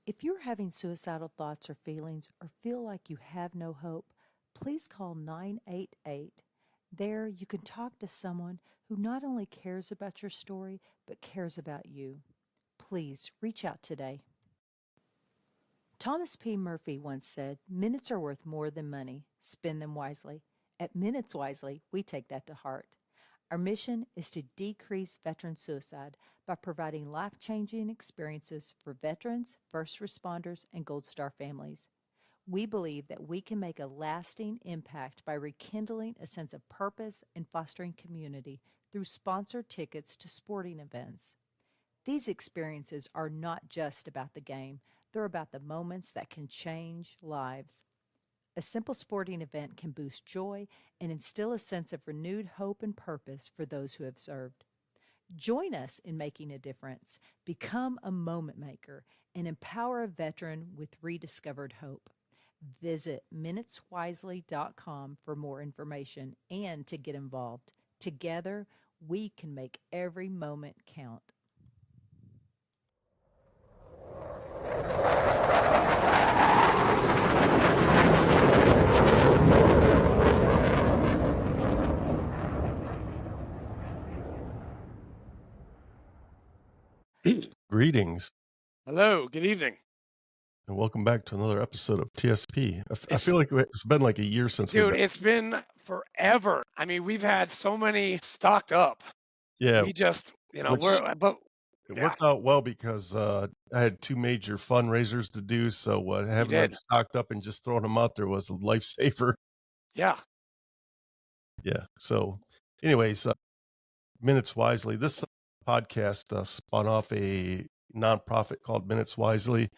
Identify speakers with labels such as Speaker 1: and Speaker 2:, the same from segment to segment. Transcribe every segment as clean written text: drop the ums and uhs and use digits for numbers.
Speaker 1: If you're having suicidal thoughts or feelings or feel like you have no hope, please call 988. There, you can talk to someone who not only cares about your story, but cares about you. Please reach out today. Thomas P. Murphy once said, "Minutes are worth more than money. Spend them wisely." At Minutes Wisely, we take that to heart. Our mission is to decrease veteran suicide by providing life-changing experiences for veterans, first responders, and Gold Star families. We believe that we can make a lasting impact by rekindling a sense of purpose and fostering community through sponsored tickets to sporting events. These experiences are not just about the game, they're about the moments that can change lives. A simple sporting event can boost joy and instill a sense of renewed hope and purpose for those who have served. Join us in making a difference. Become a moment maker and empower a veteran with rediscovered hope. Visit minuteswisely.com for more information and to get involved. Together, we can make every moment count.
Speaker 2: Greetings
Speaker 3: Hello, good evening.
Speaker 2: and welcome back to another episode of TSP. I feel like it's been like a year since we've
Speaker 3: Dude,
Speaker 2: been.
Speaker 3: it's been forever. I mean, we've had so many stocked up.
Speaker 2: Yeah,
Speaker 3: We just,
Speaker 2: which it
Speaker 3: yeah,
Speaker 2: worked out well because I had two major fundraisers to do, so
Speaker 3: you
Speaker 2: having them
Speaker 3: did.
Speaker 2: stocked up and just throwing them out there was a lifesaver.
Speaker 3: Yeah.
Speaker 2: Yeah. So, anyways, Minutes Wisely. This podcast spun off a nonprofit called Minutes Wisely,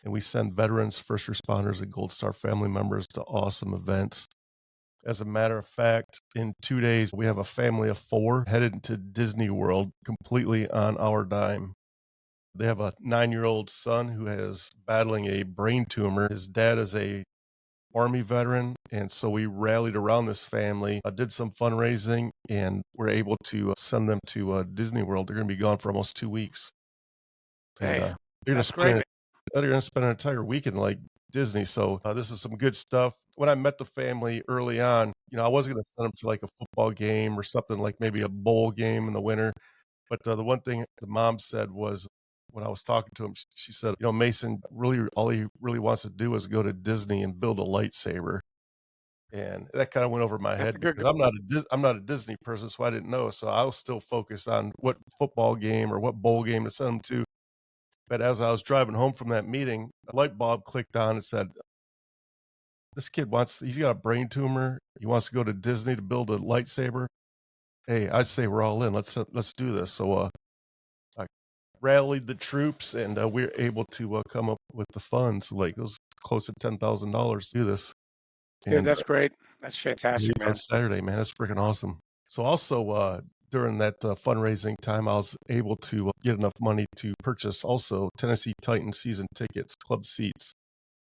Speaker 2: and we send veterans, first responders, and Gold Star family members to awesome events. As a matter of fact, in 2 days, we have a family of 4 headed to Disney World completely on our dime. They have a 9-year-old son who is battling a brain tumor. His dad is a Army veteran, and so we rallied around this family, did some fundraising, and we're able to send them to Disney World. They're going to be gone for almost 2 weeks, and
Speaker 3: Hey,
Speaker 2: they're going to
Speaker 3: that's great, man.
Speaker 2: spend an entire weekend like Disney. So this is some good stuff. When I met the family early on, I wasn't going to send them to like a football game or something like maybe a bowl game in the winter. But the one thing the mom said was when I was talking to him, she said, Mason, really, all he really wants to do is go to Disney and build a lightsaber. And that kind of went over my
Speaker 3: That's a
Speaker 2: head
Speaker 3: good
Speaker 2: because I'm not a Disney person, so I didn't know. So I was still focused on what football game or what bowl game to send him to. But as I was driving home from that meeting, a light bulb clicked on and said, "This kid he's got a brain tumor. He wants to go to Disney to build a lightsaber. Hey, I'd say we're all in. Let's do this." So I rallied the troops, and we were able to come up with the funds. Like it was close to $10,000 to do this.
Speaker 3: Dude,
Speaker 2: And
Speaker 3: that's great. That's
Speaker 2: meet
Speaker 3: fantastic,
Speaker 2: on
Speaker 3: man.
Speaker 2: Saturday, man, that's freaking awesome. So also during that fundraising time, I was able to get enough money to purchase also Tennessee Titans season tickets, club seats.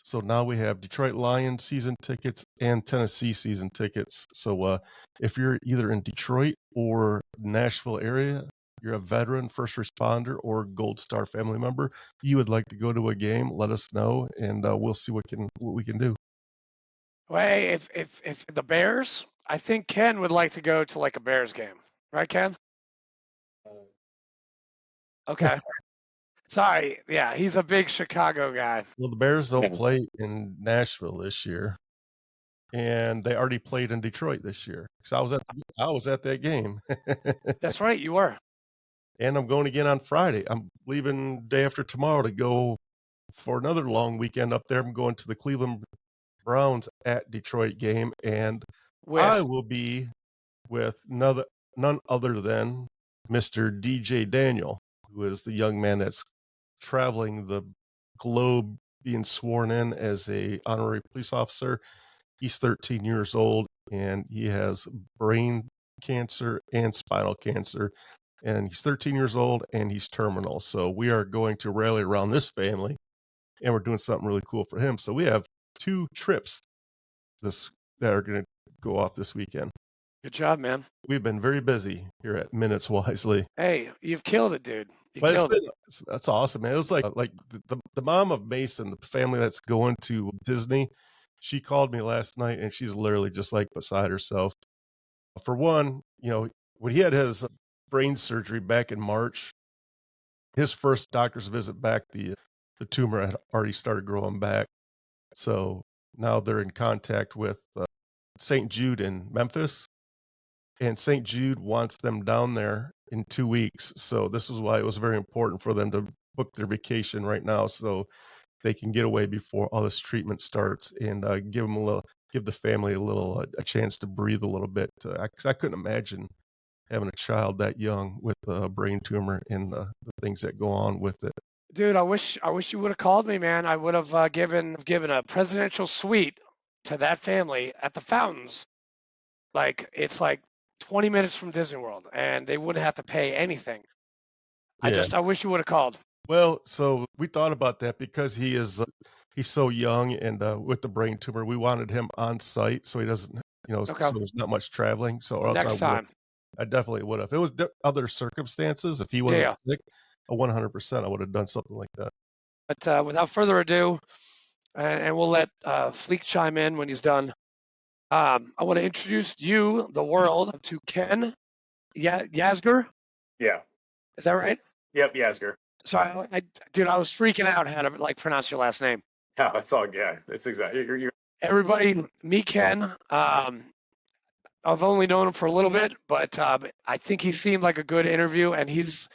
Speaker 2: So now we have Detroit Lions season tickets and Tennessee season tickets. So if you're either in Detroit or Nashville area, you're a veteran, first responder, or Gold Star family member, you would like to go to a game, let us know, and we'll see what we can do.
Speaker 3: Well, hey, if the Bears, I think Ken would like to go to like a Bears game, right, Ken? Okay. Sorry. Yeah, he's a big Chicago guy.
Speaker 2: Well, the Bears don't play in Nashville this year, and they already played in Detroit this year. So I was at that game.
Speaker 3: That's right, you were.
Speaker 2: And I'm going again on Friday. I'm leaving day after tomorrow to go for another long weekend up there. I'm going to the Cleveland Browns at Detroit game, and I
Speaker 3: With
Speaker 2: will be with none other than Mr. DJ Daniel, who is the young man that's traveling the globe being sworn in as a honorary police officer. He's 13 years old, and he has brain cancer and spinal cancer. And he's 13 years old, and he's terminal. So we are going to rally around this family, and we're doing something really cool for him. So we have 2 trips that are going to go off this weekend.
Speaker 3: Good job, man.
Speaker 2: We've been very busy here at Minutes Wisely.
Speaker 3: Hey, you've killed it, dude. You
Speaker 2: But
Speaker 3: killed it.
Speaker 2: that's awesome, man. It was like the mom of Mason, the family that's going to Disney, she called me last night and she's literally just like beside herself. For one, when he had his brain surgery back in March, his first doctor's visit back, the tumor had already started growing back. So now they're in contact with St. Jude in Memphis, and St. Jude wants them down there in 2 weeks. So this is why it was very important for them to book their vacation right now, so they can get away before all this treatment starts, and give the family a chance to breathe a little bit. 'Cause I couldn't imagine having a child that young with a brain tumor and the things that go on with it.
Speaker 3: Dude, I wish you would have called me, man. I would have given a presidential suite to that family at the fountains. Like it's like 20 minutes from Disney World, and they wouldn't have to pay anything.
Speaker 2: Yeah.
Speaker 3: I wish you would have called.
Speaker 2: Well, so we thought about that because he's so young and with the brain tumor, we wanted him on site so he doesn't,
Speaker 3: Okay,
Speaker 2: so there's not much traveling. So or else
Speaker 3: next time.
Speaker 2: I definitely would have. If it was other circumstances, if he
Speaker 3: Yeah,
Speaker 2: wasn't
Speaker 3: yeah.
Speaker 2: sick, 100% I would have done something like that.
Speaker 3: But without further ado, and we'll let Fleek chime in when he's done. I want to introduce you, the world, to Ken Yasger.
Speaker 4: Yeah.
Speaker 3: Is that right?
Speaker 4: Yep. Yasger.
Speaker 3: Sorry, dude, I was freaking out how to like pronounce your last name.
Speaker 4: Yeah, that's all. Yeah, it's exactly. You're
Speaker 3: Everybody, meet Ken. I've only known him for a little bit, but I think he seemed like a good interview, and he's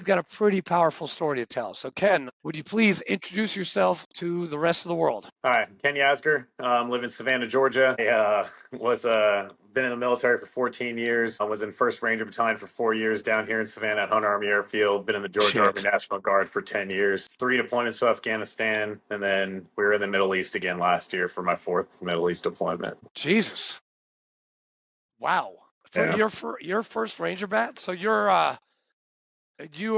Speaker 3: got a pretty powerful story to tell. So, Ken, would you please introduce yourself to the rest of the world?
Speaker 4: Hi, Ken Yasger. Live in Savannah, Georgia. I was been in the military for 14 years. I was in 1st Ranger Battalion for 4 years down here in Savannah at Hunter Army Airfield. Been in the Georgia Army National Guard for 10 years. 3 deployments to Afghanistan, and then we were in the Middle East again last year for my 4th Middle East deployment.
Speaker 3: Jesus. Wow. For
Speaker 4: Yeah.
Speaker 3: your first Ranger bat, so you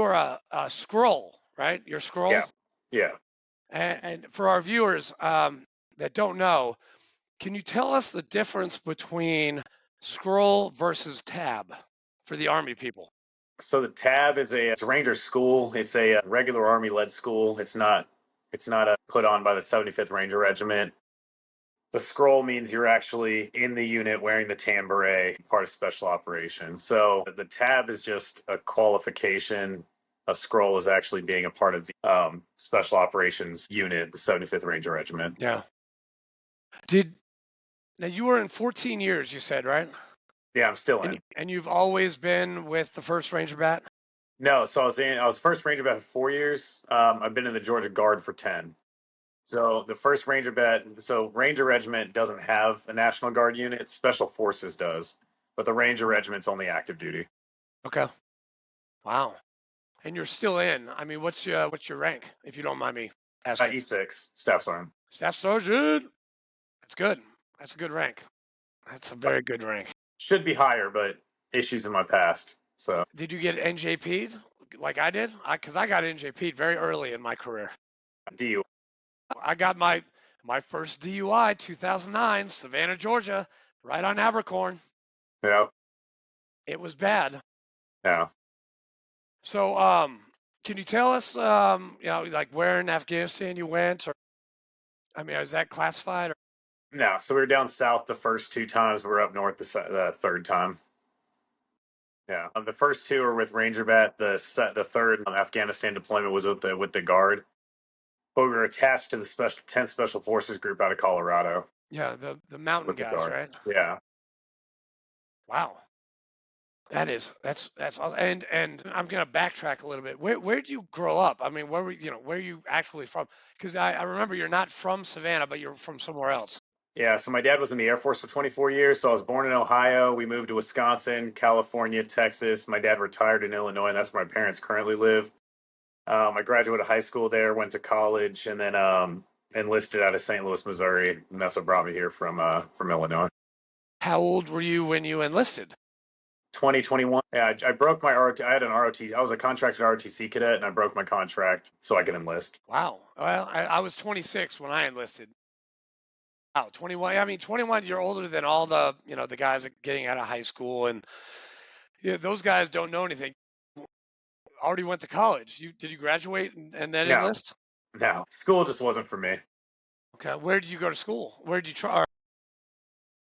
Speaker 3: are a scroll, right? You're scroll.
Speaker 4: Yeah. Yeah.
Speaker 3: And for our viewers that don't know, can you tell us the difference between scroll versus tab for the Army people?
Speaker 4: So the tab is it's a Ranger school. It's a regular Army led school. It's not put on by the 75th Ranger Regiment. The scroll means you're actually in the unit wearing the tan beret, part of special operations. So the tab is just a qualification. A scroll is actually being a part of the special operations unit, the 75th Ranger Regiment.
Speaker 3: Yeah. Now you were in 14 years, you said, right?
Speaker 4: Yeah, I'm still in.
Speaker 3: And you've always been with the 1st Ranger Bat?
Speaker 4: No, so I was 1st Ranger Bat for 4 years. I've been in the Georgia Guard for 10. So the 1st Ranger Bat, so Ranger Regiment doesn't have a National Guard unit. Special Forces does, but the Ranger Regiment's only active duty.
Speaker 3: Okay. Wow. And you're still in. I mean, what's your rank, if you don't mind me asking?
Speaker 4: E6, Staff Sergeant.
Speaker 3: Staff Sergeant. That's good. That's a good rank. That's a very good rank.
Speaker 4: Should be higher, but issues in my past. So
Speaker 3: Did you get NJP'd like I did? Because I got NJP'd very early in my career.
Speaker 4: DU.
Speaker 3: I got my first DUI, 2009, Savannah, Georgia, right on Abercorn.
Speaker 4: Yeah.
Speaker 3: It was bad.
Speaker 4: Yeah.
Speaker 3: So, can you tell us, like where in Afghanistan you went, or I mean, is that classified? Or?
Speaker 4: No, so we were down south the first 2 times. We were up north the 3rd time. Yeah, the first 2 were with Ranger Bat. The 3rd Afghanistan deployment was with the Guard, but we were attached to the 10th Special Forces group out of Colorado.
Speaker 3: Yeah, the mountain guys, right?
Speaker 4: Yeah.
Speaker 3: Wow. That's awesome. And I'm gonna backtrack a little bit. Where did you grow up? I mean, where are you actually from? Because I remember you're not from Savannah, but you're from somewhere else.
Speaker 4: Yeah, so my dad was in the Air Force for 24 years. So I was born in Ohio. We moved to Wisconsin, California, Texas. My dad retired in Illinois, and that's where my parents currently live. I graduated high school there, went to college, and then enlisted out of St. Louis, Missouri, and that's what brought me here from Illinois.
Speaker 3: How old were you when you enlisted?
Speaker 4: 2021. Yeah, I broke my ROT. I had an ROT. I was a contracted ROTC cadet, and I broke my contract so I could enlist.
Speaker 3: Wow. Well, I was 26 when I enlisted. Wow, 21. I mean, 21. You're older than all the the guys that getting out of high school, and yeah, those guys don't know anything. Already went to college. Did you graduate and then
Speaker 4: No,
Speaker 3: enlist?
Speaker 4: no, school just wasn't for me.
Speaker 3: Okay. Where did you go to school? Where did you try?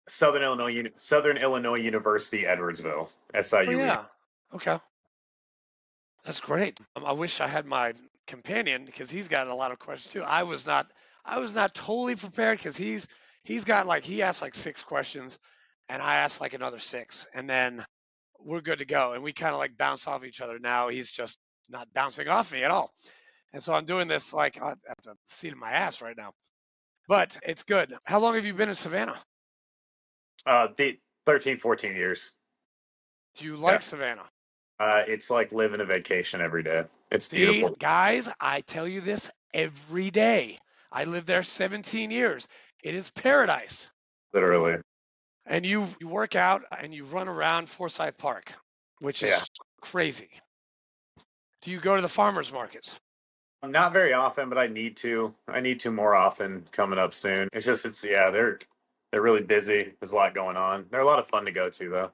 Speaker 4: Southern Illinois University, Edwardsville,
Speaker 3: Oh
Speaker 4: SIUE.
Speaker 3: yeah. Okay. That's great. I wish I had my companion because he's got a lot of questions too. I was not totally prepared because he's got like he asked like 6 questions, and I asked like another 6, and then we're good to go. And we kind of like bounce off each other. Now he's just not bouncing off me at all. And so I'm doing this like at the seat of my ass right now. But it's good. How long have you been in Savannah?
Speaker 4: The 13, 14 years.
Speaker 3: Do you
Speaker 4: Yeah.
Speaker 3: like Savannah?
Speaker 4: It's like living a vacation every day. It's
Speaker 3: See,
Speaker 4: beautiful,
Speaker 3: guys, I tell you this every day. I lived there 17 years. It is paradise.
Speaker 4: literally.
Speaker 3: And you work out and you run around Forsyth Park, which
Speaker 4: Yeah.
Speaker 3: is crazy. Do you go to the farmers markets?
Speaker 4: Not very often, but I need to. I need to more often coming up soon. Yeah, they're really busy. There's a lot going on. They're a lot of fun to go to though.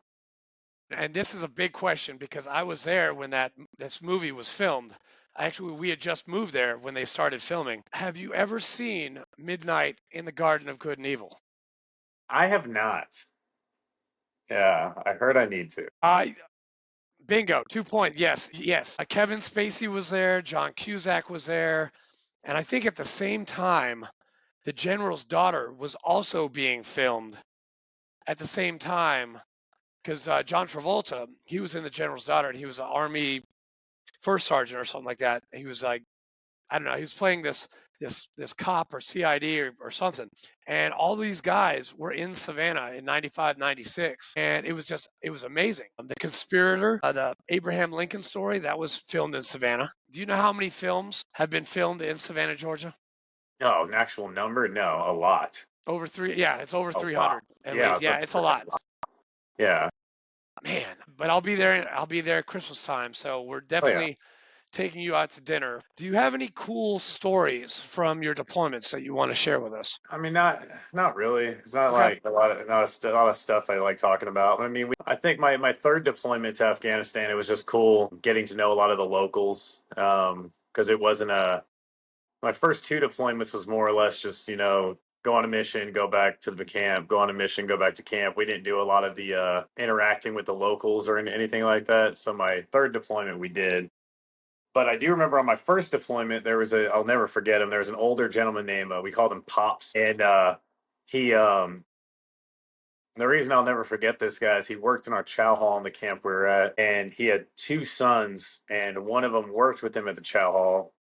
Speaker 3: And this is a big question because I was there when this movie was filmed. Actually, we had just moved there when they started filming. Have you ever seen Midnight in the Garden of Good and Evil?
Speaker 4: I have not. Yeah, I heard I need to.
Speaker 3: Bingo, 2 points. Yes, yes. Kevin Spacey was there, John Cusack was there, and I think at the same time, The General's Daughter was also being filmed at the same time because John Travolta, he was in The General's Daughter, and he was an Army first sergeant or something like that. He was like, I don't know, he was playing this cop or CID or something. And all these guys were in Savannah in 95, 96. And it was amazing. The Conspirator, the Abraham Lincoln story, that was filmed in Savannah. Do you know how many films have been filmed in Savannah, Georgia?
Speaker 4: No, an actual number? No, a lot.
Speaker 3: Over three. Yeah, it's over
Speaker 4: A
Speaker 3: 300
Speaker 4: lot.
Speaker 3: at
Speaker 4: Yeah, I
Speaker 3: least.
Speaker 4: was
Speaker 3: Yeah,
Speaker 4: about to
Speaker 3: it's a
Speaker 4: say.
Speaker 3: lot.
Speaker 4: Yeah.
Speaker 3: Man, but I'll be there. I'll be there at Christmas time. So we're
Speaker 4: Oh yeah.
Speaker 3: definitely taking you out to dinner. Do you have any cool stories from your deployments that you want to share with us?
Speaker 4: I mean, not really. It's not
Speaker 3: Okay.
Speaker 4: like a lot of stuff I like talking about. I mean, I think my third deployment to Afghanistan, it was just cool getting to know a lot of the locals. Because it wasn't a my first 2 deployments was more or less just go on a mission, go back to the camp, go on a mission, go back to camp. We didn't do a lot of the interacting with the locals or anything like that. So my third deployment we did. But I do remember on my first deployment, I'll never forget him. There was an older gentleman named, we called him Pops. And he, the reason I'll never forget this guy is he worked in our chow hall in the camp we were at. And he had 2 sons, and one of them worked with him at the chow hall.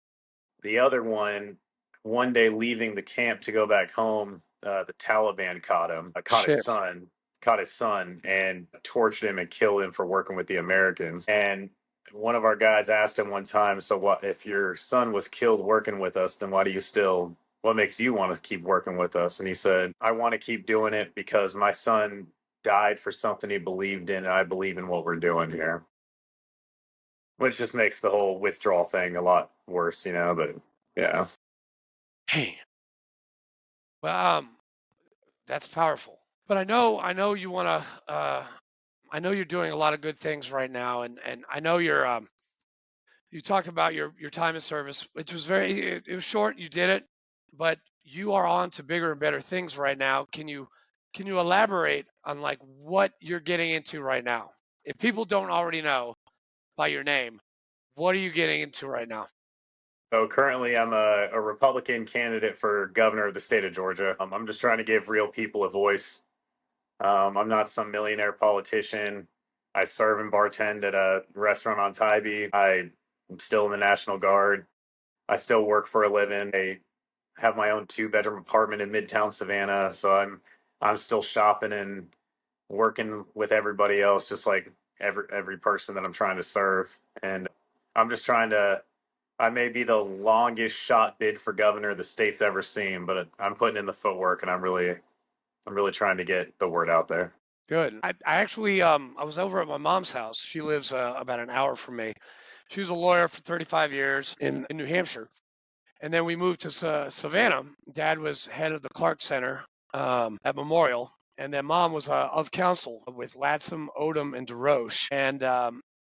Speaker 4: The other one day leaving the camp to go back home, the Taliban caught him,
Speaker 3: Shit.
Speaker 4: caught his son, and tortured him and killed him for working with the Americans. And one of our guys asked him one time, "So what if your son was killed working with us? Then why do you still? What makes you want to keep working with us?" And he said, "I want to keep doing it because my son died for something he believed in, and I believe in what we're doing here." Which just makes the whole withdrawal thing a lot worse, But yeah.
Speaker 3: Hey. Well, that's powerful. But I know you want to. I know you're doing a lot of good things right now, and I know you talked about your time in service, which was it was short. You did it, but you are on to bigger and better things right now. Can you elaborate on like what you're getting into right now? If people don't already know by your name, what are you getting into right now?
Speaker 4: So currently, I'm a Republican candidate for governor of the state of Georgia. I'm just trying to give real people a voice. I'm not some millionaire politician. I serve and bartend at a restaurant on Tybee. I'm still in the National Guard. I still work for a living. I have my own 2 bedroom apartment in Midtown Savannah. So I'm still shopping and working with everybody else, just like every person that I'm trying to serve. And I'm just trying to. I may be the longest shot bid for governor the state's ever seen, but I'm putting in the footwork, and I'm really trying to get the word out there.
Speaker 3: Good. I actually I was over at my mom's house. She lives about an hour from me. She was a lawyer for 35 years in New Hampshire. And then we moved to Savannah. Dad was head of the Clark Center at Memorial. And then mom was of council with Latsum, Odom, and DeRoche. And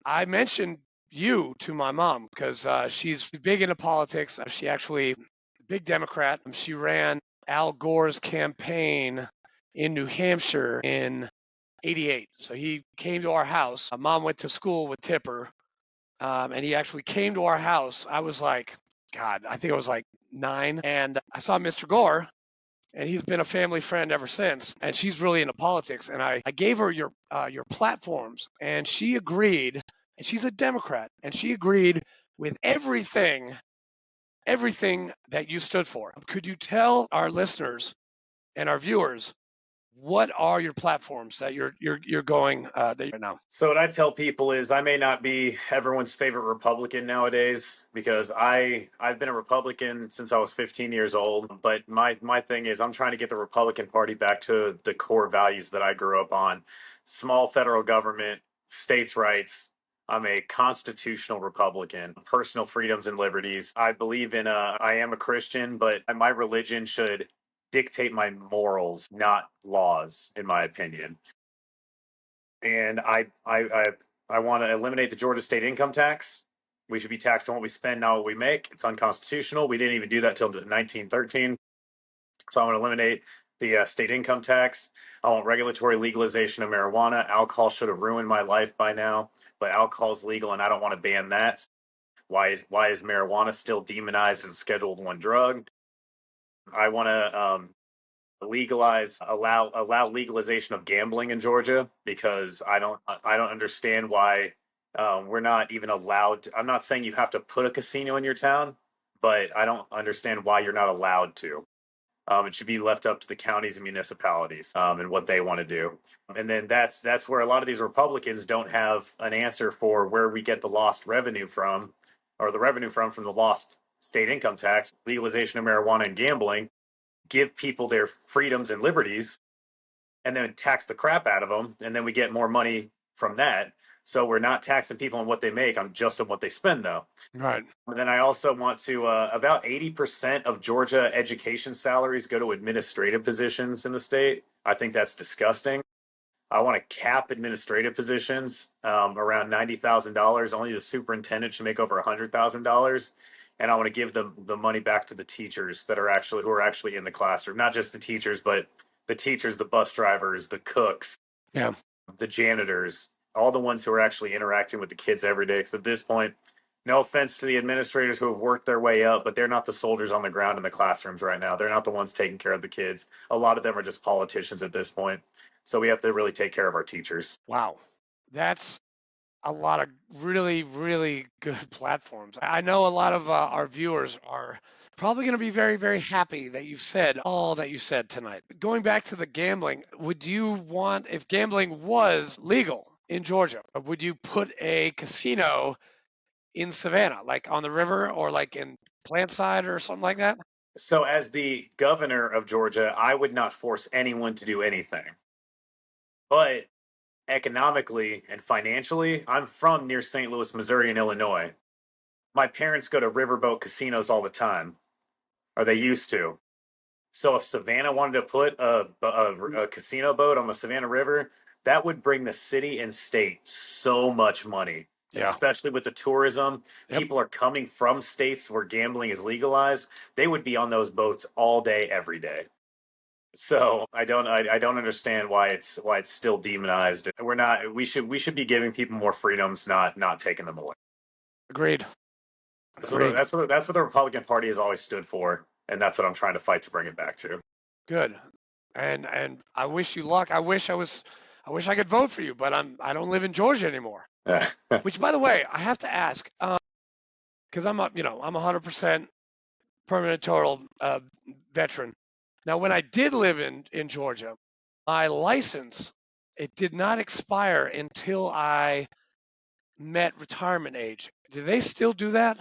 Speaker 3: I mentioned you to my mom because she's big into politics. She actually, big Democrat. She ran Al Gore's campaign in New Hampshire in '88. So he came to our house. Mom went to school with Tipper, and he actually came to our house. I was like, God, I think I was like 9. And I saw Mr. Gore, and he's been a family friend ever since. And she's really into politics. And I gave her your platforms, and she agreed. And she's a Democrat, and she agreed with everything that you stood for. Could you tell our listeners and our viewers what are your platforms that you're going that you're now?
Speaker 4: So what I tell people is I may not be everyone's favorite Republican nowadays because I've been a Republican since I was 15 years old. But my thing is I'm trying to get the Republican Party back to the core values that I grew up on: small federal government, states' rights. I'm a constitutional Republican, personal freedoms and liberties. I believe in I am a Christian, but my religion should dictate my morals, not laws, in my opinion. And I want to eliminate the Georgia state income tax. We should be taxed on what we spend, not what we make. It's unconstitutional. We didn't even do that till 1913. So I want to eliminate the state income tax. I want regulatory legalization of marijuana. Alcohol should have ruined my life by now, but alcohol is legal, and I don't want to ban that. Why is marijuana still demonized as a Schedule I drug? I want to allow legalization of gambling in Georgia because I don't understand why we're not even allowed to. I'm not saying you have to put a casino in your town, but I don't understand why you're not allowed to. It should be left up to the counties and municipalities and what they want to do. And then that's where a lot of these Republicans don't have an answer for where we get the lost revenue from, or the revenue from the lost state income tax, legalization of marijuana and gambling. Give people their freedoms and liberties and then tax the crap out of them, and then we get more money from that. So we're not taxing people on what they make, on just on what they spend, though.
Speaker 3: Right.
Speaker 4: And then I also want to about 80% of Georgia education salaries go to administrative positions in the state. I think that's disgusting. I want to cap administrative positions around $90,000. Only the superintendent should make over $100,000, and I want to give the money back to the teachers that are actually in the classroom. Not just the teachers, but the teachers, the bus drivers, the cooks,
Speaker 3: Yeah.
Speaker 4: the janitors, all the ones who are actually interacting with the kids every day. Because at this point, no offense to the administrators who have worked their way up, but they're not the soldiers on the ground in the classrooms right now. They're not the ones taking care of the kids. A lot of them are just politicians at this point. So we have to really take care of our teachers.
Speaker 3: Wow. That's a lot of really, really good platforms. I know a lot of our viewers are probably going to be very, very happy that you've said all that you said tonight. Going back to the gambling, would you want, if gambling was legal in Georgia, would you put a casino in Savannah, like on the river or like in Plantside or something like that?
Speaker 4: So as the governor of Georgia, I would not force anyone to do anything. But economically and financially, I'm from near St. Louis, Missouri, and Illinois. My parents go to riverboat casinos all the time, or they used to. So if Savannah wanted to put a casino boat on the Savannah River, that would bring the city and state so much money,
Speaker 3: Yeah.
Speaker 4: especially with the tourism.
Speaker 3: Yep.
Speaker 4: People are coming from states where gambling is legalized. They would be on those boats all day, every day. So I don't understand why it's still demonized. We should be giving people more freedoms, not taking them away.
Speaker 3: Agreed.
Speaker 4: That's what the Republican Party has always stood for, and that's what I'm trying to fight to bring it back to.
Speaker 3: Good. And I wish you luck. I wish I could vote for you, but I don't live in Georgia anymore. Which, by the way, I have to ask, because I'm 100% permanent total veteran. Now, when I did live in Georgia, my license, it did not expire until I met retirement age. Do they still do that?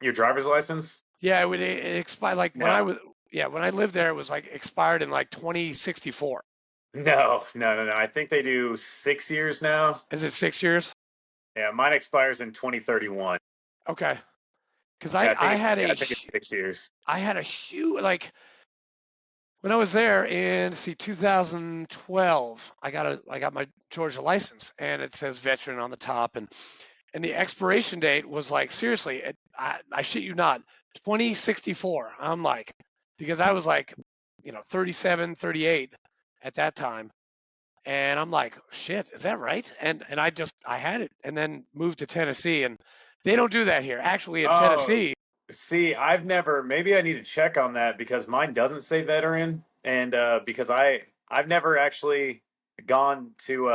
Speaker 4: Your driver's license?
Speaker 3: Yeah, it expired like when
Speaker 4: No.
Speaker 3: when I lived there, it was like expired in like 2064.
Speaker 4: No. I think they do 6 years now.
Speaker 3: Is it 6 years?
Speaker 4: Yeah, mine expires in 2031.
Speaker 3: Okay. Because
Speaker 4: I
Speaker 3: I
Speaker 4: think
Speaker 3: had
Speaker 4: it's 6 years.
Speaker 3: I had a huge, like, when I was there in 2012, I got my Georgia license, and it says veteran on the top, and the expiration date was like, seriously, I shit you not, 2064. I'm like, because I was like, 37, 38 at that time, and I'm like, shit, is that right? And I had it, and then moved to Tennessee, and they don't do that here. Actually, in
Speaker 4: Oh,
Speaker 3: Tennessee,
Speaker 4: see, I've never. Maybe I need to check on that because mine doesn't say veteran, and because I've never actually gone to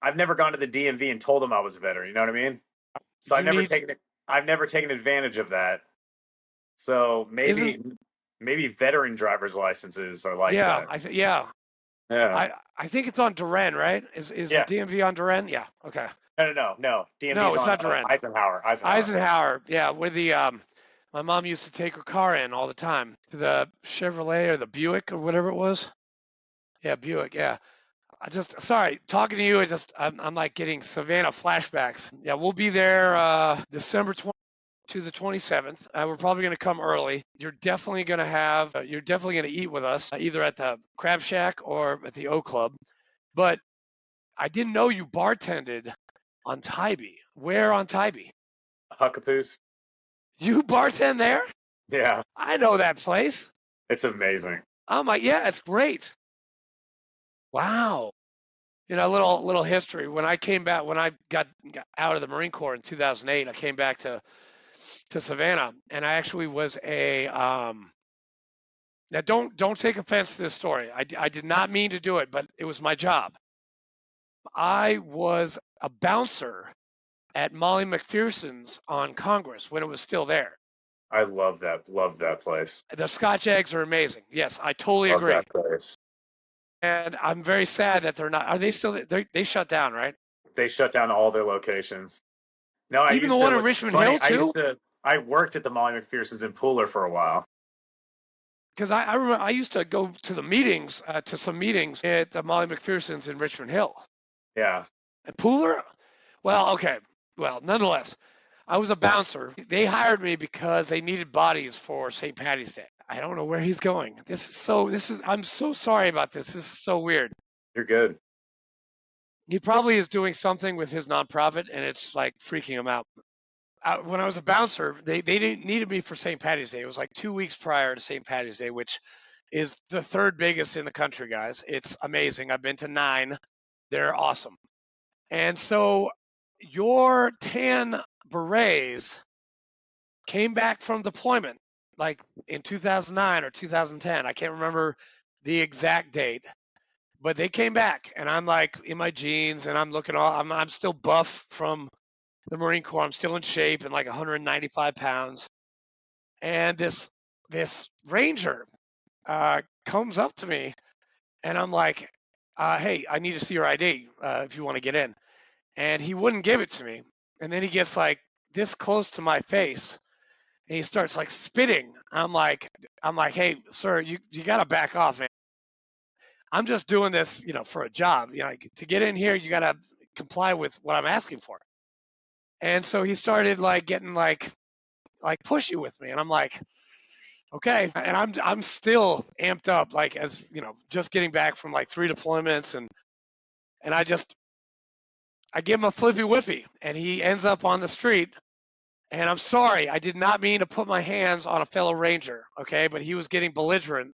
Speaker 4: I've never gone to the DMV and told them I was a veteran. You know what I mean? So
Speaker 3: you need
Speaker 4: I've never taken advantage of that. So
Speaker 3: isn't
Speaker 4: maybe veteran driver's licenses are like
Speaker 3: yeah,
Speaker 4: that.
Speaker 3: yeah.
Speaker 4: Yeah.
Speaker 3: I think it's on Duran, right? Is the
Speaker 4: Yeah.
Speaker 3: DMV on Duran? Yeah. Okay.
Speaker 4: No.
Speaker 3: No,
Speaker 4: DMV's
Speaker 3: it's
Speaker 4: on
Speaker 3: not Duran.
Speaker 4: Eisenhower.
Speaker 3: Eisenhower. Yeah, where the my mom used to take her car in all the time to the Chevrolet or the Buick or whatever it was. Yeah, Buick. Yeah. I just sorry talking to you. I'm like getting Savannah flashbacks. Yeah, we'll be there December 20 to the 27th. We're probably going to come early. You're definitely going to eat with us either at the Crab Shack or at the O Club. But I didn't know you bartended on Tybee. Where on Tybee?
Speaker 4: Huckapoos.
Speaker 3: You bartend there?
Speaker 4: Yeah.
Speaker 3: I know that place.
Speaker 4: It's amazing.
Speaker 3: I'm like, yeah, it's great. Wow. Little history. When I came back, when I got out of the Marine Corps in 2008, I came back to Savannah, and I actually was a now don't take offense to this story. I did not mean to do it, but it was my job. I was a bouncer at Molly McPherson's on Congress when it was still there.
Speaker 4: I love that. Love that place.
Speaker 3: The Scotch eggs are amazing. Yes, I totally
Speaker 4: Love
Speaker 3: agree.
Speaker 4: that place.
Speaker 3: And I'm very sad that they're not. Are they still? They shut down, right?
Speaker 4: They shut down all their locations. No, I
Speaker 3: Even the
Speaker 4: used to.
Speaker 3: one in
Speaker 4: What's
Speaker 3: Richmond
Speaker 4: funny?
Speaker 3: Hill too.
Speaker 4: I worked at the Molly McPherson's in Pooler for a while.
Speaker 3: Because I remember I used to go to the meetings, to some meetings at the Molly McPherson's in Richmond Hill.
Speaker 4: Yeah.
Speaker 3: And Pooler? Well, okay. Well, nonetheless, I was a bouncer. They hired me because they needed bodies for St. Patty's Day. I don't know where he's going. I'm so sorry about this. This is so weird.
Speaker 4: You're good.
Speaker 3: He probably is doing something with his nonprofit and it's like freaking him out. When I was a bouncer, they didn't needed me for St. Patty's Day. It was like 2 weeks prior to St. Patty's Day, which is the third biggest in the country, guys. It's amazing. I've been to 9. They're awesome. And so your tan berets came back from deployment like in 2009 or 2010. I can't remember the exact date, but they came back and I'm like in my jeans and I'm still buff from the Marine Corps. I'm still in shape and like 195 pounds. And this ranger comes up to me and I'm like, hey, I need to see your ID if you want to get in. And he wouldn't give it to me. And then he gets like this close to my face and he starts like spitting. I'm like, hey, sir, you got to back off, man. I'm just doing this, for a job. Like, to get in here, you got to comply with what I'm asking for. And so he started like getting like pushy with me, and I'm like, okay. And I'm still amped up, like as just getting back from like 3 deployments, and I give him a flippy whippy, and he ends up on the street. And I'm sorry, I did not mean to put my hands on a fellow ranger, okay? But he was getting belligerent,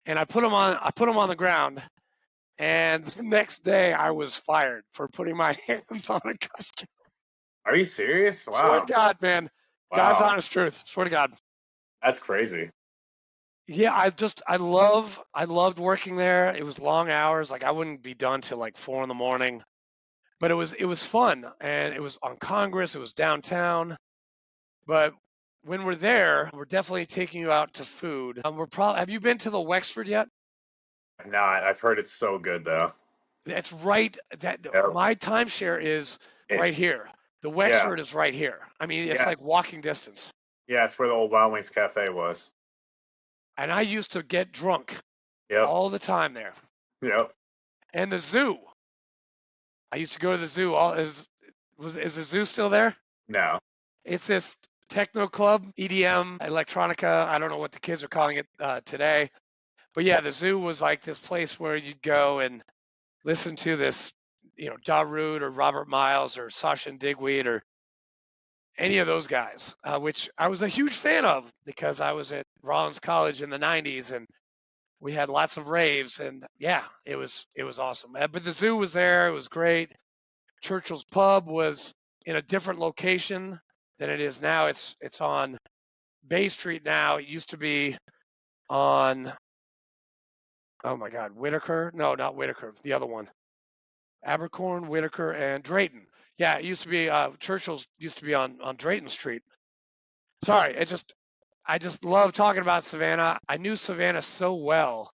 Speaker 3: and I put him on the ground. And the next day, I was fired for putting my hands on a customer.
Speaker 4: Are you serious?
Speaker 3: Swear to
Speaker 4: Wow.
Speaker 3: God, man. God's
Speaker 4: Wow.
Speaker 3: honest truth. Swear to God.
Speaker 4: That's crazy.
Speaker 3: Yeah, I loved working there. It was long hours. Like I wouldn't be done till like 4 in the morning. But it was fun, and it was on Congress. It was downtown. But when we're there, we're definitely taking you out to food. Have you been to the Wexford yet?
Speaker 4: Not. I've heard it's so good though.
Speaker 3: That's right.
Speaker 4: Yep.
Speaker 3: My timeshare is
Speaker 4: It,
Speaker 3: right here. The
Speaker 4: yeah.
Speaker 3: Wexford is right here. I mean, it's like
Speaker 4: Yes.
Speaker 3: walking distance.
Speaker 4: Yeah, it's where the old Wild Wings Cafe was.
Speaker 3: And I used to get drunk
Speaker 4: Yep.
Speaker 3: all the time there.
Speaker 4: Yep.
Speaker 3: And the zoo. I used to go to the zoo. Is the zoo still there?
Speaker 4: No.
Speaker 3: It's this techno club, EDM, electronica. I don't know what the kids are calling it today. But yeah, the zoo was like this place where you'd go and listen to this, Ja Rule or Robert Miles or Sasha and Digweed or any of those guys, which I was a huge fan of because I was at Rollins College in the 90s and we had lots of raves and yeah, it was awesome. But the zoo was there, it was great. Churchill's Pub was in a different location than it is now. It's on Bay Street now. It used to be on, oh my God, Whitaker? No, not Whitaker, the other one. Abercorn, Whitaker, and Drayton. Yeah, it used to be Churchill's used to be on Drayton Street. Sorry, I just love talking about Savannah. I knew Savannah so well.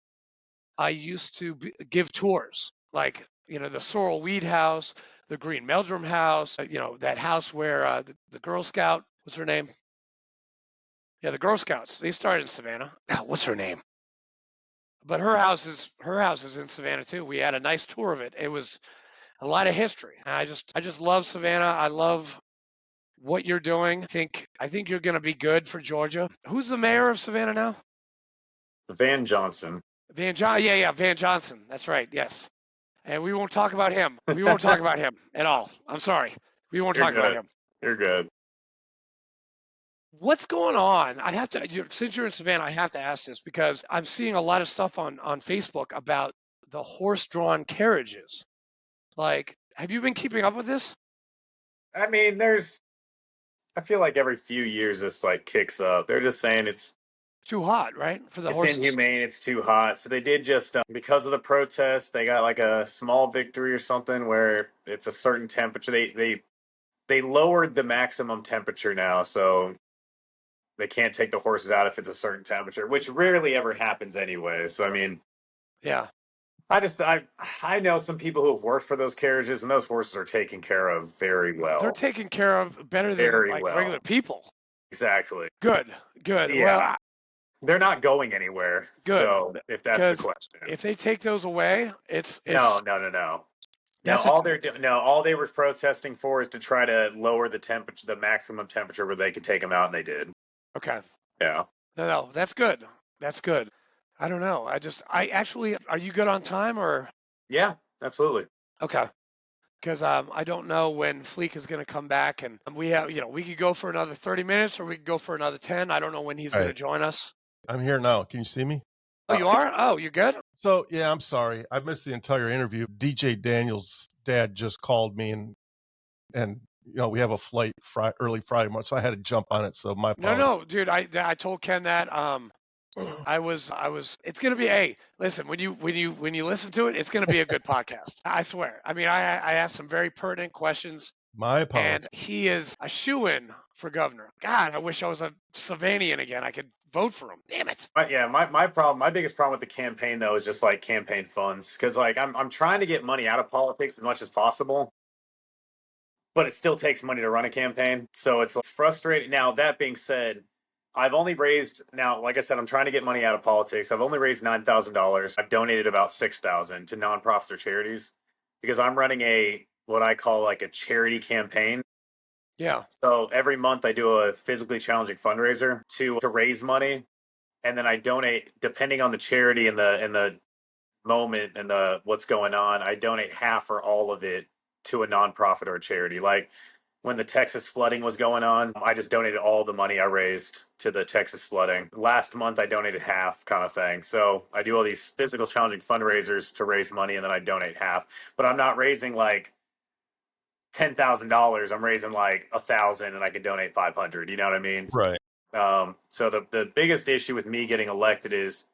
Speaker 3: I used to give tours, like the Sorrel Weed House, the Green Meldrum House, that house where the Girl Scout, what's her name? Yeah, the Girl Scouts. They started in Savannah. Ah, what's her name? But her house is in Savannah too. We had a nice tour of it. It was a lot of history. I just love Savannah. I love what you're doing. I think you're going to be good for Georgia. Who's the mayor of Savannah now?
Speaker 4: Van Johnson.
Speaker 3: Van John. Yeah, Van Johnson. That's right. Yes. And we won't talk about him. We won't talk about him at all. I'm sorry. We won't
Speaker 4: You're
Speaker 3: talk about
Speaker 4: good.
Speaker 3: him.
Speaker 4: You're good.
Speaker 3: What's going on? I have to, since you're in Savannah, I have to ask this because I'm seeing a lot of stuff on Facebook about the horse-drawn carriages. Like, have you been keeping up with this?
Speaker 4: I mean, I feel like every few years this like kicks up. They're just saying
Speaker 3: Too hot, right? For the
Speaker 4: it's
Speaker 3: horses.
Speaker 4: inhumane, it's too hot. So they did just because of the protests, they got like a small victory or something where it's a certain temperature. They lowered the maximum temperature now, so they can't take the horses out if it's a certain temperature, which rarely ever happens anyway. So I mean,
Speaker 3: Yeah.
Speaker 4: I know some people who have worked for those carriages, and those horses are taken care of very
Speaker 3: They're
Speaker 4: well,
Speaker 3: taken care of better than
Speaker 4: very
Speaker 3: like
Speaker 4: well.
Speaker 3: regular people.
Speaker 4: Exactly.
Speaker 3: Good. Good. Well,
Speaker 4: Yeah, they're not going anywhere.
Speaker 3: good.
Speaker 4: So if that's the
Speaker 3: Because
Speaker 4: question,
Speaker 3: if they take those away, it's
Speaker 4: no, no, no, no. No,
Speaker 3: that's a
Speaker 4: all they were protesting for is to try to lower the temperature, the maximum temperature where they could take them out, and they did.
Speaker 3: okay.
Speaker 4: Yeah.
Speaker 3: No, that's good. That's good. I don't know. I actually, are you good on time or
Speaker 4: Yeah, absolutely.
Speaker 3: okay? Because I don't know when Fleek is going to come back, and we have, we could go for another 30 minutes or we could go for another 10. I don't know when he's
Speaker 2: All
Speaker 3: going to
Speaker 2: right.
Speaker 3: join us.
Speaker 2: I'm here now. Can you see me?
Speaker 3: Oh, you are? Oh, you're good?
Speaker 2: So yeah, I'm sorry. I missed the entire interview. DJ Daniels' dad just called me and we have a flight early Friday morning, so I had to jump on it. So my apologies.
Speaker 3: No, dude. I told Ken that. I was. It's gonna be. Hey, listen. When you listen to it, it's gonna be a good podcast. I swear. I mean, I asked some very pertinent questions,
Speaker 2: My apologies.
Speaker 3: and he is a shoo-in for governor. God, I wish I was a Savanian again. I could vote for him. Damn it.
Speaker 4: My biggest problem with the campaign though is just like campaign funds because like I'm trying to get money out of politics as much as possible, but it still takes money to run a campaign. So it's frustrating. Now, that being said, I've only raised now, like I said, I'm trying to get money out of politics. I've only raised $9,000. I've donated about 6,000 to nonprofits or charities because I'm running what I call like a charity campaign.
Speaker 3: Yeah.
Speaker 4: So every month I do a physically challenging fundraiser to raise money, and then I donate depending on the charity and the moment and the what's going on. I donate half or all of it to a nonprofit or a charity. Like when the Texas flooding was going on, I just donated all the money I raised to the Texas flooding. Last month, I donated half, kind of thing. So I do all these physical challenging fundraisers to raise money, and then I donate half. But I'm not raising like $10,000. I'm raising like 1,000, and I can donate 500. You know what I mean?
Speaker 2: Right.
Speaker 4: So the biggest issue with me getting elected is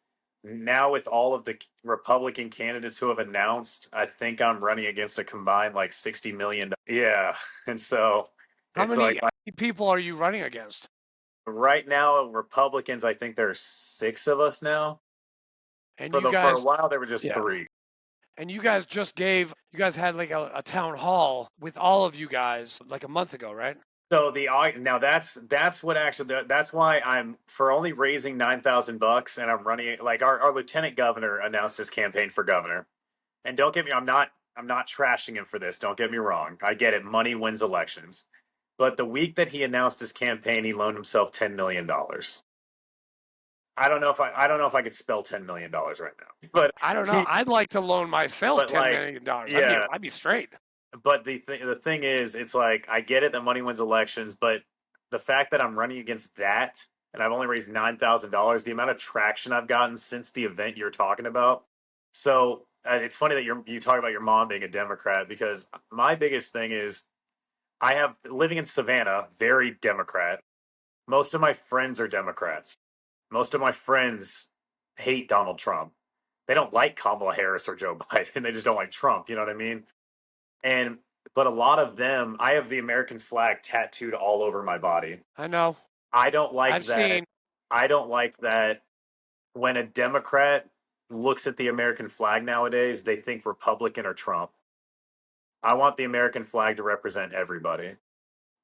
Speaker 4: now with all of the Republican candidates who have announced, I think I'm running against a combined like 60 million. Yeah. And so
Speaker 3: How
Speaker 4: it's
Speaker 3: many
Speaker 4: like
Speaker 3: people are you running against?
Speaker 4: right now, Republicans, I think there's 6 of us now.
Speaker 3: And
Speaker 4: For
Speaker 3: you
Speaker 4: a
Speaker 3: guys,
Speaker 4: while, there were just
Speaker 3: yeah.
Speaker 4: 3.
Speaker 3: And you guys you guys had like a town hall with all of you guys like a month ago, right?
Speaker 4: So now that's what actually that's why I'm for only raising $9,000 and I'm running like our lieutenant governor announced his campaign for governor. And don't get me, I'm not trashing him for this. Don't get me wrong. I get it. Money wins elections. But the week that he announced his campaign, he loaned himself $10 million. I don't know if I could spell $10 million right now, but
Speaker 3: I don't know. I'd like to loan myself
Speaker 4: but
Speaker 3: $10
Speaker 4: like,
Speaker 3: million.
Speaker 4: yeah.
Speaker 3: I'd be straight.
Speaker 4: But the thing is, it's like I get it that money wins elections, but the fact that I'm running against that and I've only raised $9,000, the amount of traction I've gotten since the event you're talking about. So it's funny that you talk about your mom being a Democrat, because my biggest thing is I have living in Savannah, very Democrat. Most of my friends are Democrats. Most of my friends hate Donald Trump. They don't like Kamala Harris or Joe Biden. They just don't like Trump. You know what I mean? And but a lot of them, I have the American flag tattooed all over my body.
Speaker 3: I know.
Speaker 4: I don't like
Speaker 3: I've
Speaker 4: that.
Speaker 3: seen.
Speaker 4: I don't like that when a Democrat looks at the American flag nowadays, they think Republican or Trump. I want the American flag to represent everybody.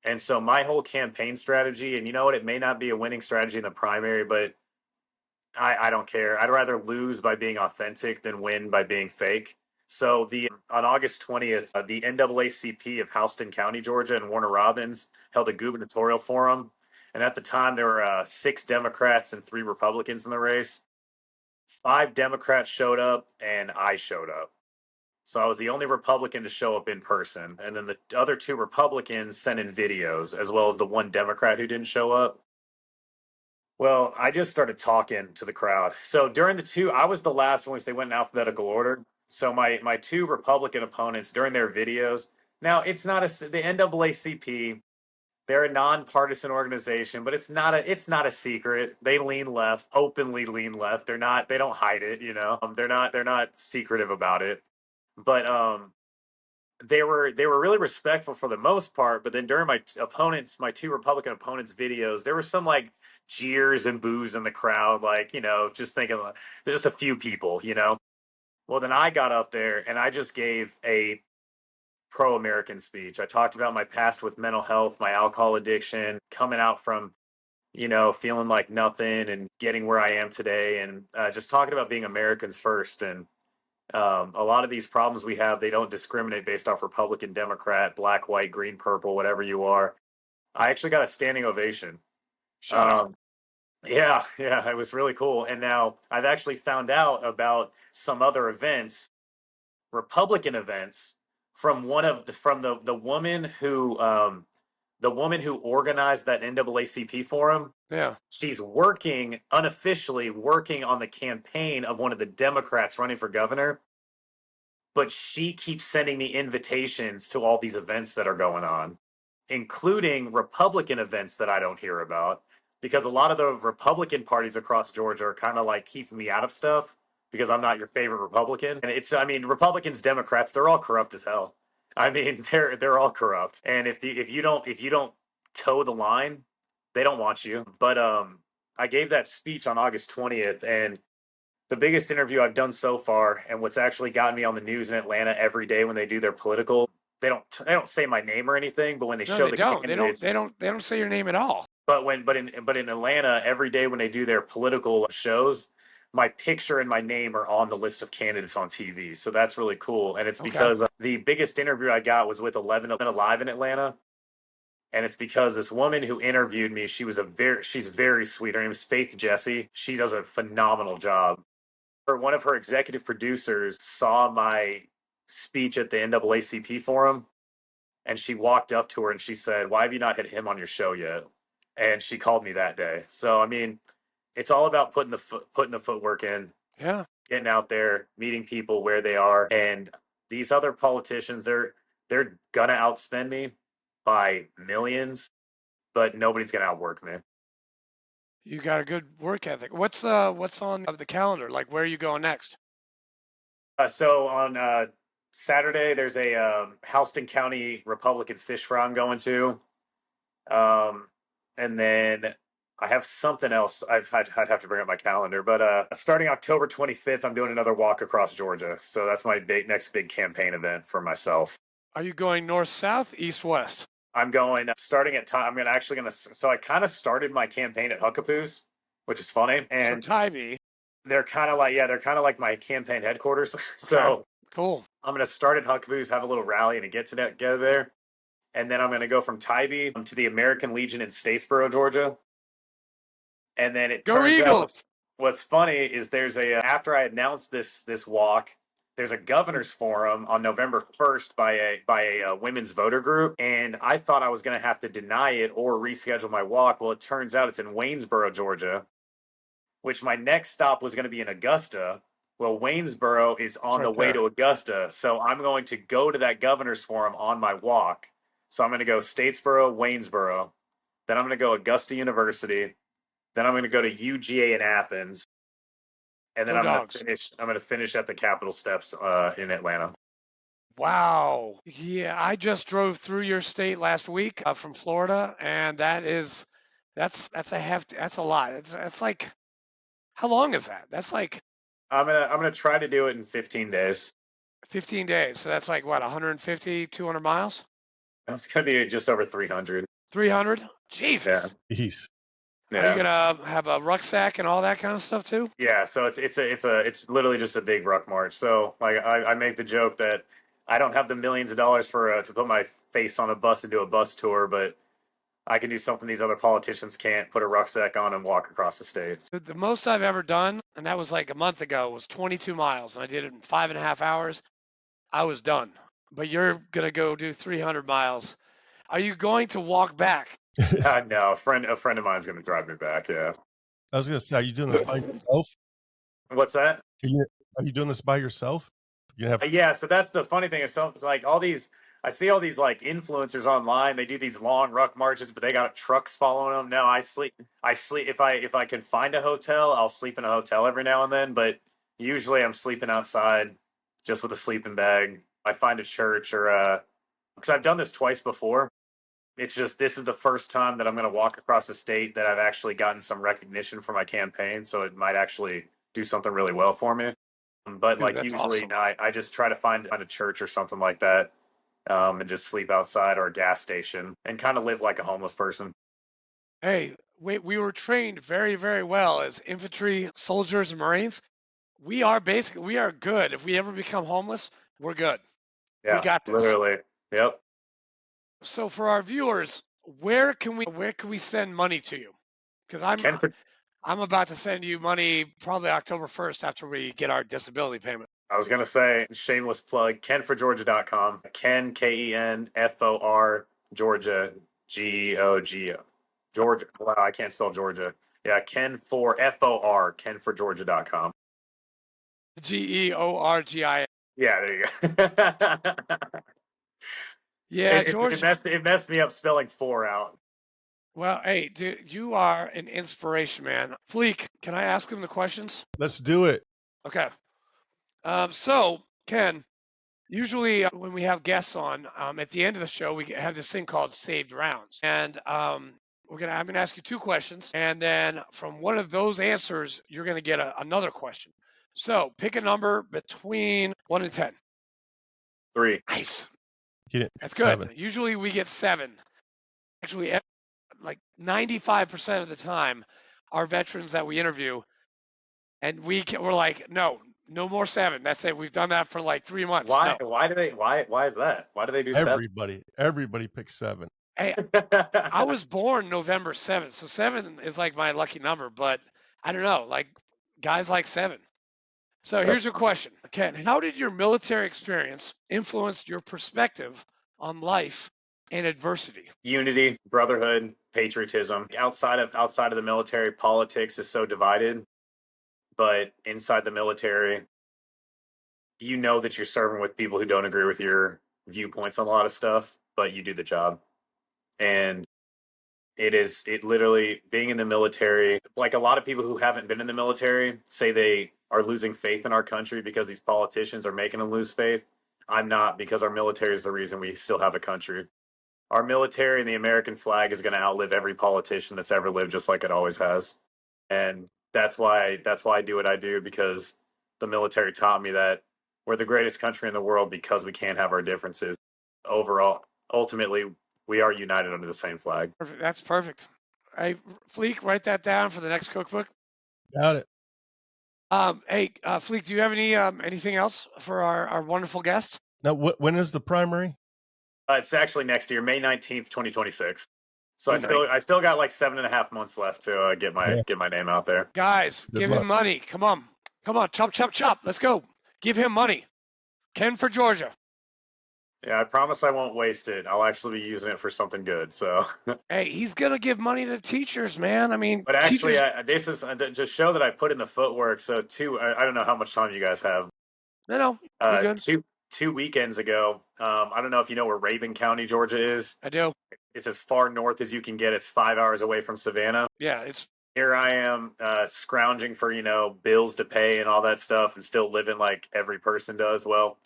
Speaker 4: And so my whole campaign strategy, and you know what, it may not be a winning strategy in the primary, but I don't care. I'd rather lose by being authentic than win by being fake. So the on August 20th, the NAACP of Houston County, Georgia, and Warner Robins held a gubernatorial forum. And at the time, there were 6 Democrats and 3 Republicans in the race. 5 Democrats showed up, and I showed up. So I was the only Republican to show up in person. And then the other 2 Republicans sent in videos, as well as the 1 Democrat who didn't show up. Well, I just started talking to the crowd. So during I was the last one, they went in alphabetical order. So my 2 Republican opponents during their videos. Now it's not the NAACP. They're a nonpartisan organization, but it's not a secret. They lean left, openly lean left. They don't hide it. They're not secretive about it. But they were really respectful for the most part, but then during my 2 Republican opponents videos, there were some like jeers and boos in the crowd, like, just thinking like, there's just a few people. Well, then I got up there and I just gave a pro-American speech. I talked about my past with mental health, my alcohol addiction, coming out from feeling like nothing and getting where I am today, and just talking about being Americans first. And a lot of these problems we have, they don't discriminate based off Republican, Democrat, black, white, green, purple, whatever you are. I actually got a standing ovation.
Speaker 3: Shut up.
Speaker 4: Yeah, it was really cool. And now I've actually found out about some other events, Republican events, from the woman who organized that NAACP forum.
Speaker 3: Yeah.
Speaker 4: She's unofficially working on the campaign of one of the Democrats running for governor, but she keeps sending me invitations to all these events that are going on, including Republican events that I don't hear about, because a lot of the Republican parties across Georgia are kind of like keeping me out of stuff because I'm not your favorite Republican. And Republicans, Democrats, they're all corrupt as hell. They're all corrupt. And if you don't toe the line, they don't want you. But I gave that speech on August 20th, and the biggest interview I've done so far, and what's actually gotten me on the news in Atlanta every day when they do their political. They don't say my name or anything, but when they
Speaker 3: No,
Speaker 4: show
Speaker 3: they
Speaker 4: the
Speaker 3: don't.
Speaker 4: candidates,
Speaker 3: They don't say your name at all.
Speaker 4: but in Atlanta every day when they do their political shows, my picture and my name are on the list of candidates on TV. So that's really cool, and it's
Speaker 3: Okay.
Speaker 4: because the biggest interview I got was with 11 Alive in Atlanta. And it's because this woman who interviewed me, she's very sweet. Her name is Faith Jesse. She does a phenomenal job. One of her executive producers saw my speech at the NAACP forum, and she walked up to her and she said, "Why have you not had him on your show yet?" And she called me that day. So it's all about putting the footwork in,
Speaker 3: Yeah.
Speaker 4: getting out there, meeting people where they are. And these other politicians, they're gonna outspend me by millions, but nobody's gonna outwork me.
Speaker 3: You got a good work ethic. What's on the calendar? Like, where are you going next?
Speaker 4: So on Saturday, there's a Houston County Republican fish fry I'm going to. And then I have something else. I'd have to bring up my calendar. But starting October 25th, I'm doing another walk across Georgia. So that's my next big campaign event for myself.
Speaker 3: Are you going north, south, east, west?
Speaker 4: I'm going starting at time. So I kind of started my campaign at Huckapoos, which is funny. And
Speaker 3: so Tybee.
Speaker 4: they're kind of like my campaign headquarters.
Speaker 3: Okay.
Speaker 4: So
Speaker 3: Cool.
Speaker 4: I'm going to start at Huckapoos, have a little rally and a get together there. and then I'm going to go from Tybee to the American Legion in Statesboro, Georgia. And then it
Speaker 3: Go
Speaker 4: turns out
Speaker 3: Eagles!
Speaker 4: what's funny is there's after I announced this walk, there's a governor's forum on November 1st by a women's voter group, and I thought I was going to have to deny it or reschedule my walk. Well, it turns out it's in Waynesboro, Georgia, which my next stop was going to be in Augusta. Well, Waynesboro is on
Speaker 3: right
Speaker 4: the way
Speaker 3: there.
Speaker 4: to Augusta, so I'm going to go to that governor's forum on my walk. So I'm going to go Statesboro, Waynesboro, then I'm going to go Augusta University, then I'm going to go to UGA in Athens, and then
Speaker 3: Go
Speaker 4: I'm going to
Speaker 3: Dogs.
Speaker 4: finish. I'm going to finish at the Capitol steps in Atlanta.
Speaker 3: Wow. Yeah, I just drove through your state last week from Florida, and that's a lot. It's like, how long is that? That's like
Speaker 4: I'm gonna try to do it in 15 days.
Speaker 3: 15 days. So that's like what, 150, 200 miles?
Speaker 4: It's gonna be just over 300.
Speaker 3: 300?
Speaker 4: Yeah,
Speaker 3: Jesus.
Speaker 2: Jeez.
Speaker 3: Are you
Speaker 4: yeah,
Speaker 3: gonna have a rucksack and all that kind of stuff too?
Speaker 4: yeah. So it's literally just a big ruck march. So like I make the joke that I don't have the millions of dollars for to put my face on a bus and do a bus tour, but I can do something these other politicians can't: put a rucksack on and walk across the states.
Speaker 3: The most I've ever done, and that was like a month ago, was 22 miles, and I did it in 5.5 hours. I was done. But you're gonna go do 300 miles. Are you going to walk back?
Speaker 4: No, a friend of mine is gonna drive me back. Yeah.
Speaker 2: I was going to say, are you doing this by yourself?
Speaker 4: What's that?
Speaker 2: Are you doing this by yourself? You have
Speaker 4: Yeah, so that's the funny thing is it's like all these I see all these like influencers online, they do these long ruck marches, but they got trucks following them. No, I sleep if I can find a hotel, I'll sleep in a hotel every now and then, but usually I'm sleeping outside just with a sleeping bag. I find a church or because I've done this twice before. It's just this is the first time that I'm going to walk across the state that I've actually gotten some recognition for my campaign, so it might actually do something really well for me. But
Speaker 3: Dude,
Speaker 4: like
Speaker 3: that's
Speaker 4: usually,
Speaker 3: awesome.
Speaker 4: I just try to find a church or something like that, and just sleep outside or a gas station and kind of live like a homeless person.
Speaker 3: Hey, we were trained very, very well as infantry, soldiers, and Marines. We are good. If we ever become homeless, we're good. We
Speaker 4: Yeah,
Speaker 3: got this.
Speaker 4: literally. Yep.
Speaker 3: So for our viewers, where can we send money to you? Because
Speaker 4: Ken,
Speaker 3: I'm about to send you money probably October 1st after we get our disability payment.
Speaker 4: I was gonna say shameless plug. KenForGeorgia.com. Ken KenFor Georgia Georgia. Georgia. Wow, I can't spell Georgia. Yeah, Ken4FOR. KenForGeorgia.com.
Speaker 3: Georgia.
Speaker 4: Yeah, there you go.
Speaker 3: Yeah,
Speaker 4: It
Speaker 3: Georgia.
Speaker 4: messed me up spelling four out.
Speaker 3: Well, hey, dude, you are an inspiration, man. Fleek, can I ask him the questions?
Speaker 2: let's do it.
Speaker 3: Okay. So, Ken, usually when we have guests on, at the end of the show, we have this thing called saved rounds, and I'm gonna ask you two questions, and then from one of those answers, you're gonna get another question. So pick a number between 1 and 10.
Speaker 4: 3.
Speaker 3: Nice.
Speaker 2: He didn't
Speaker 3: That's
Speaker 2: pick
Speaker 3: good.
Speaker 2: 7.
Speaker 3: Usually we get 7. Actually, like 95% of the time, our veterans that we interview, and we're like, no more 7. That's it. We've done that for like 3 months.
Speaker 4: Why?
Speaker 3: No.
Speaker 4: Why do they? Why is that? Why do they do 7?
Speaker 2: Everybody picks 7.
Speaker 3: Hey, I was born November 7th, so 7 is like my lucky number, but I don't know, like guys like 7. So
Speaker 4: That's
Speaker 3: here's your question, Ken. How did your military experience influence your perspective on life and adversity?
Speaker 4: unity, brotherhood, patriotism. Outside of the military, politics is so divided, but inside the military, you know that you're serving with people who don't agree with your viewpoints on a lot of stuff, but you do the job. And it literally being in the military, like a lot of people who haven't been in the military say they are losing faith in our country because these politicians are making them lose faith. I'm not, because our military is the reason we still have a country. Our military and the American flag is going to outlive every politician that's ever lived, just like it always has. And that's why I do what I do, because the military taught me that we're the greatest country in the world because we can't have our differences. Overall, ultimately, we are united under the same flag.
Speaker 3: Perfect. That's perfect. Hey, Fleek, write that down for the next cookbook.
Speaker 2: Got it.
Speaker 3: Hey, Fleek, do you have anything else for our wonderful guest?
Speaker 2: Now, when is the primary?
Speaker 4: It's actually next year, May 19th, 2026. So
Speaker 3: May
Speaker 4: I still got like 7.5 months left to get my name out there.
Speaker 3: Guys,
Speaker 2: Good
Speaker 3: give
Speaker 2: luck.
Speaker 3: him money. Come on. Chop, chop, chop. Let's go. Give him money. Ken for Georgia.
Speaker 4: Yeah, I promise I won't waste it. I'll actually be using it for something good. So,
Speaker 3: Hey, he's going to give money to teachers, man. I mean,
Speaker 4: but actually,
Speaker 3: teachers.
Speaker 4: this is just show that I put in the footwork. So, I don't know how much time you guys have.
Speaker 3: No, you're good.
Speaker 4: Two weekends ago. I don't know if you know where Rabun County, Georgia is.
Speaker 3: I do.
Speaker 4: It's as far north as you can get. It's 5 hours away from Savannah.
Speaker 3: Yeah, it's
Speaker 4: Here I am, scrounging for bills to pay and all that stuff, and still living like every person does. Well,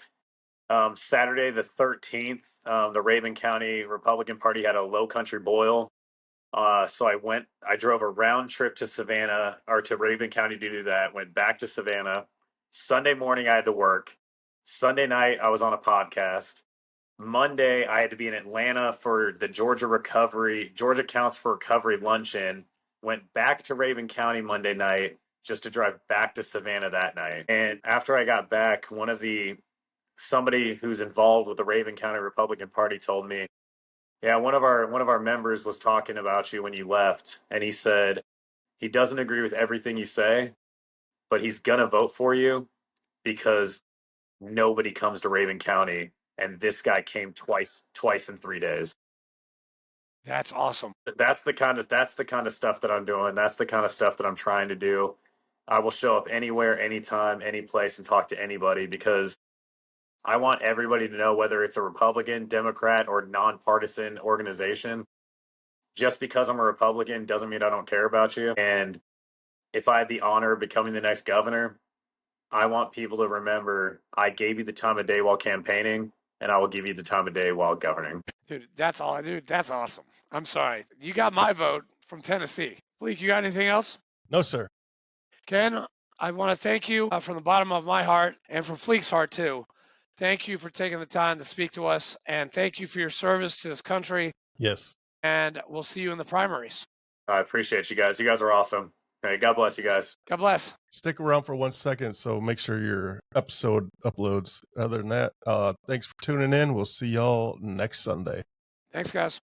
Speaker 4: Saturday the 13th, the Rabun County Republican Party had a low country boil. So I drove a round trip to Savannah or to Rabun County to do that, went back to Savannah. Sunday morning, I had to work. Sunday night, I was on a podcast. Monday, I had to be in Atlanta for the Georgia Counts for Recovery luncheon. Went back to Rabun County Monday night just to drive back to Savannah that night. And after I got back, somebody who's involved with the Rabun County Republican Party told me, yeah, one of our members was talking about you when you left, and he said he doesn't agree with everything you say, but he's gonna vote for you because nobody comes to Rabun County, and this guy came twice in 3 days.
Speaker 3: that's awesome.
Speaker 4: That's the kind of stuff that I'm doing. That's the kind of stuff that I'm trying to do. I will show up anywhere, anytime, any place, and talk to anybody because I want everybody to know whether it's a Republican, Democrat, or nonpartisan organization. Just because I'm a Republican doesn't mean I don't care about you. And if I had the honor of becoming the next governor, I want people to remember I gave you the time of day while campaigning, and I will give you the time of day while governing.
Speaker 3: Dude, that's awesome. I'm sorry. You got my vote from Tennessee. Bleak, you got anything else?
Speaker 2: No, sir.
Speaker 3: Ken, I want to thank you from the bottom of my heart and from Fleek's heart too. Thank you for taking the time to speak to us, and thank you for your service to this country.
Speaker 2: Yes.
Speaker 3: And we'll see you in the primaries.
Speaker 4: I appreciate you guys. You guys are awesome. Hey, God bless you guys.
Speaker 3: God bless.
Speaker 2: Stick around for 1 second, so make sure your episode uploads. Other than that, thanks for tuning in. We'll see y'all next Sunday.
Speaker 3: Thanks, guys.